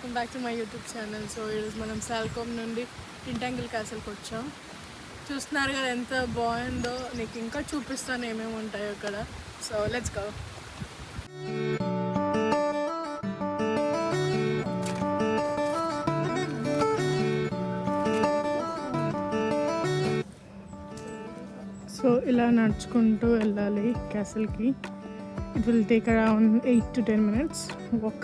Welcome back to my YouTube channel. So ఈరోజు మనం సాల్కోమ్ నుండి టింటాంగిల్ క్యాసల్కి వచ్చాం. చూస్తున్నారు కదా ఎంత బాగుందో. నీకు ఇంకా చూపిస్తాను ఏమేమి ఉంటాయో అక్కడ. So let's go. సో ఇలా నడుచుకుంటూ వెళ్ళాలి క్యాసల్కి. It will take around 8 to 10 minutes walk.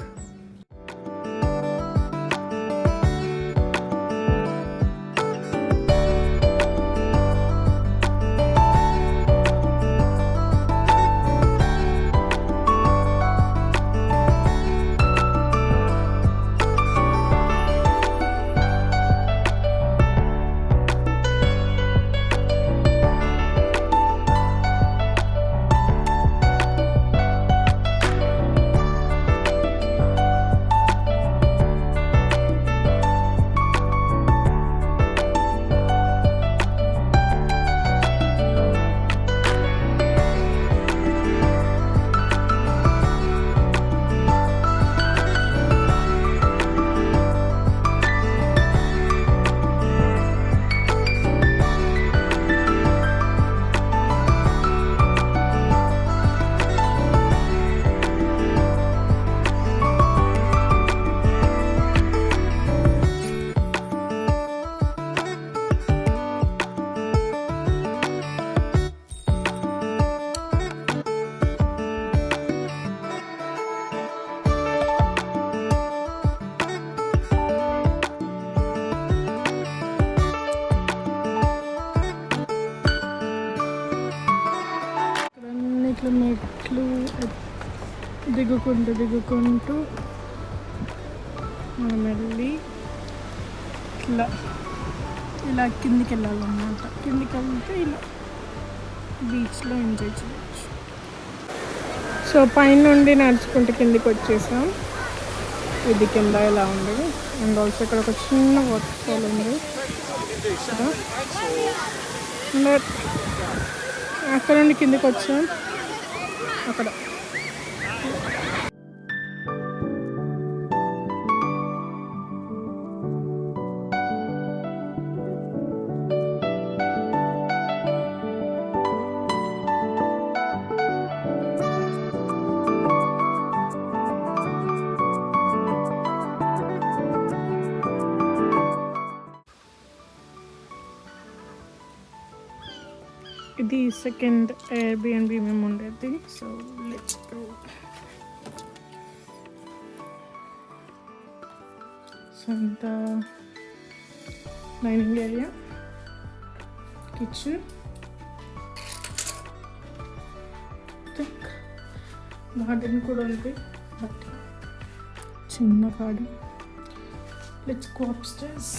ఇట్లా మెట్లు దిగుకుంటూ మనం వెళ్ళి ఇలా కిందికి వెళ్ళాలన్నమాట. కిందికి వెళ్తే ఇలా బీచ్లో ఎంజాయ్ చేయొచ్చు. సో పైన నుండి నడుచుకుంటూ కిందికి వచ్చేసాం. ఇది కింద ఇలా ఉంది. అండ్ ఆల్సో ఇక్కడ ఒక చిన్న వాటర్ ఫాల్ ఉంది. అక్కడ నుండి కిందికి వచ్చాం. అక్కడ ఇది సెకండ్ ఎయిర్బిఎన్బి మేము ఉండేది. So let's go. సో అంత డైనింగ్ ఏరియా, కిచెన్, గార్డెన్ కూడా ఉంది. బట్ చిన్న గార్డెన్. Let's go upstairs.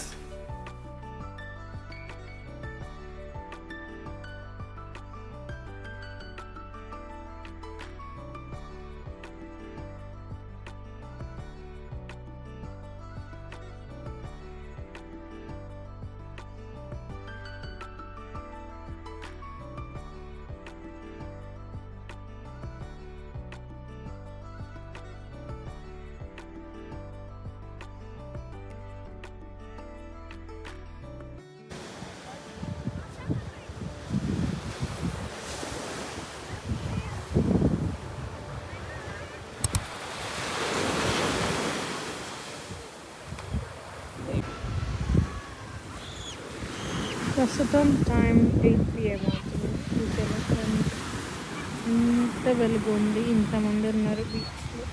ప్రస్తుతం టైం 8 PM అవుతుంది. ఇంత వెలుగు ఉంది, ఇంతమంది ఉన్నారు బీచ్లో.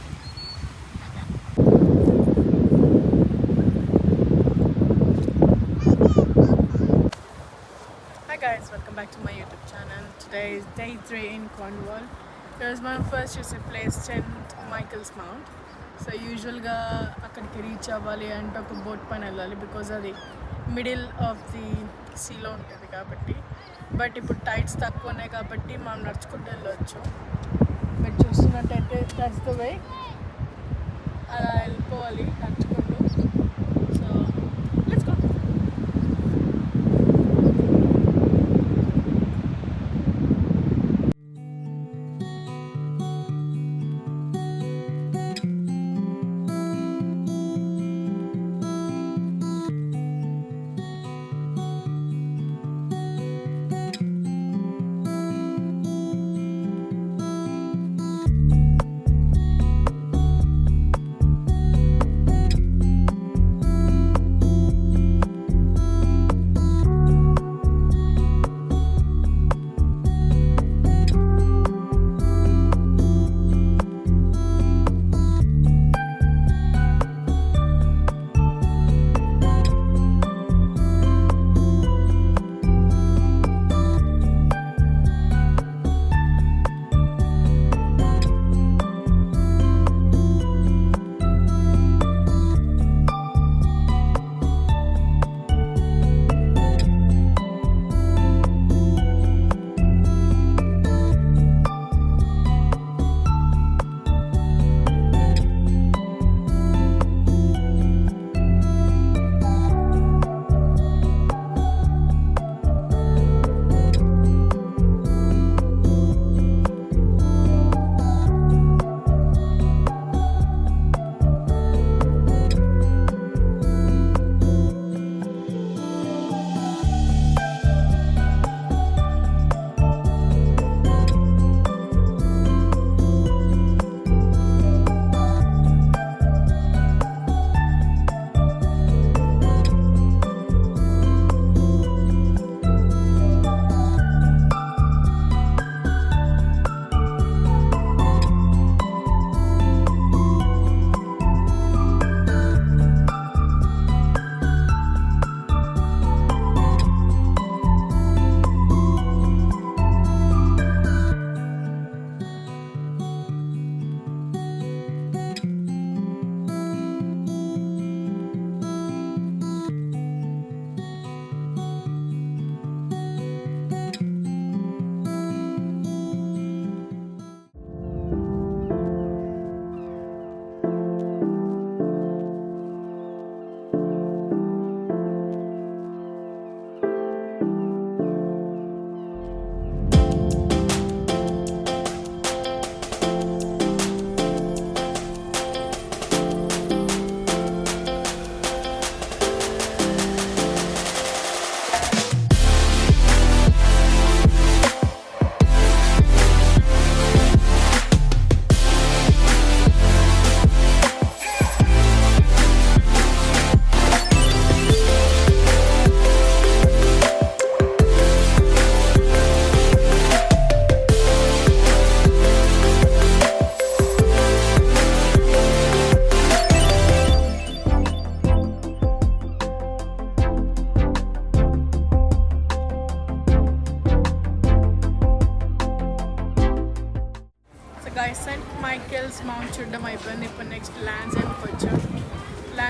Hi guys, welcome back to my YouTube channel. Today is day 3 in Cornwall. Here's my first visit place, St. Michael's Mount. So యూజువల్గా అక్కడికి రీచ్ అవ్వాలి అంటే ఒక బోట్ పైన వెళ్ళాలి, బికాజ్ అది మిడిల్ ఆఫ్ ది సీలో ఉంటుంది కాబట్టి. బట్ ఇప్పుడు టైడ్స్ తక్కువ ఉన్నాయి కాబట్టి మనం నడుచుకుంటూ వెళ్ళవచ్చు. మీరు చూస్తున్నట్టయితే దట్స్ ద వే, అలా వెళ్ళిపోవాలి నడుచుకుంటూ. So let's go.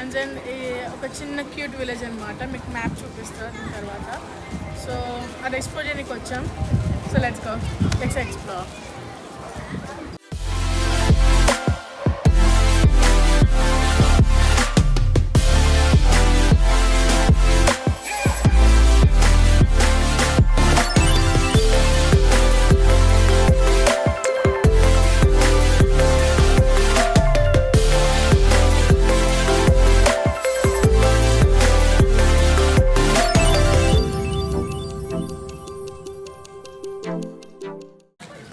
Lands and ఒక చిన్న క్యూట్ విలేజ్ అనమాట. మీకు మ్యాప్ చూపిస్తారు దీని తర్వాత. సో అది ఎక్స్ప్లోర్ చేయడానికి వచ్చాం. So let's explore.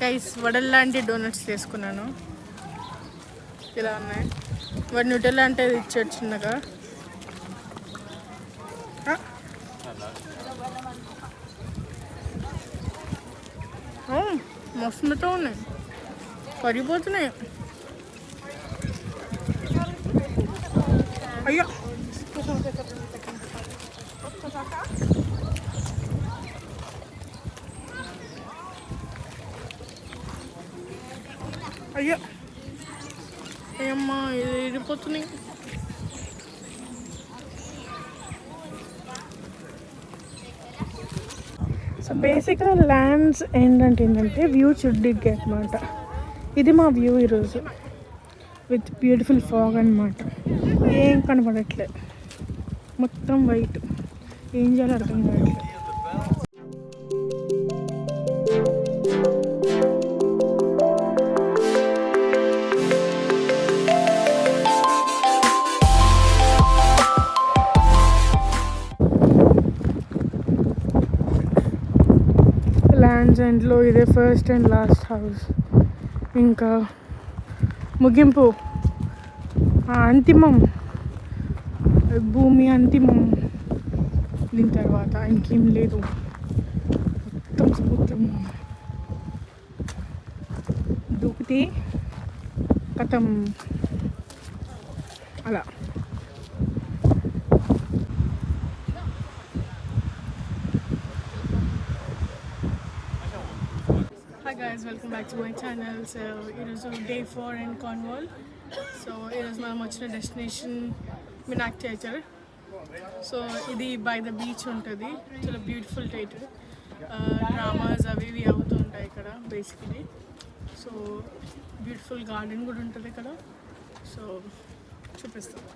గైస్ వడల్ లాంటి డోనట్స్ తీసుకున్నాను. ఇలా ఉన్నాయి. వాడు న్యూటెల్లా అంటే ఇచ్చాడు చిన్నగా. మస్తుతో ఉన్నాయి, కరిగిపోతున్నాయి. అయ్యో అయ్యో అయ్యమ్మా, ఇది ఇరిపోతున్నాయి. సో బేసిక్గా ల్యాండ్స్ ఏంటంటే వ్యూ చూడ్డానికి అనమాట. ఇది మా వ్యూ ఈరోజు విత్ బ్యూటిఫుల్ ఫాగ్ అనమాట. ఏం కనపడట్లేదు, మొత్తం వైట్. ఏం చేయాలో అర్థం కావట్లేదు. ల్యాండ్స్ ఎండ్లో ఇదే ఫస్ట్ అండ్ లాస్ట్ హౌస్. ఇంకా ముగింపు, అంతిమం, భూమి అంతిమం. దీని తర్వాత ఇంకేం లేదు, మొత్తం సముద్రం. దూకితే కథం అలా. Hi guys, welcome back to my channel. So it is day 4 in Cornwall. So it is my destination Minak Theatre. So ఇది by the beach ఉంటుంది. చాలా బ్యూటిఫుల్ థియేటర్. డ్రామాస్ అవి ఇవి అవుతూ ఉంటాయి ఇక్కడ బేసికలీ. సో బ్యూటిఫుల్ గార్డెన్ కూడా ఉంటుంది ఇక్కడ. సో చూపిస్తాను.